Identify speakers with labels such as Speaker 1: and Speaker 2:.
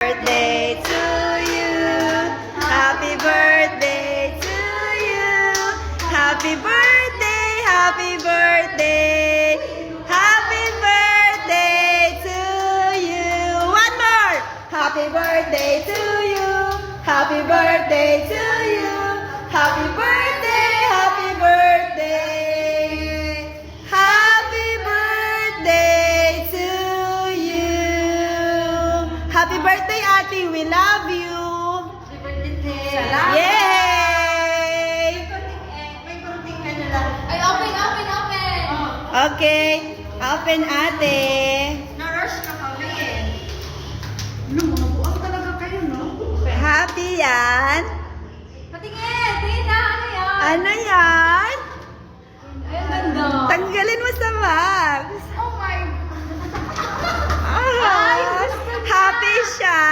Speaker 1: Birthday to you. Happy birthday to you. Happy birthday, happy birthday. Happy birthday to you. One more. Happy birthday to you. Happy birthday to you. Happy birthday, happy birthday. Happy birthday to you. Happy birthday, Ate. We love you.
Speaker 2: Happy birthday.
Speaker 3: Salamat.
Speaker 1: Yay!
Speaker 3: May konting ano lang.
Speaker 2: Ay, open.
Speaker 1: Okay. Open, Ate.
Speaker 3: Na-rush na kami eh. Ano, mga buang talaga kayo, no?
Speaker 1: Happy yan.
Speaker 2: Patingin. Tingin na. Ano yan?
Speaker 1: Ano yan?
Speaker 2: Ay, ang ganda.
Speaker 1: Tanggalin mo sa box.
Speaker 2: Oh my.
Speaker 1: Ah, happy siya.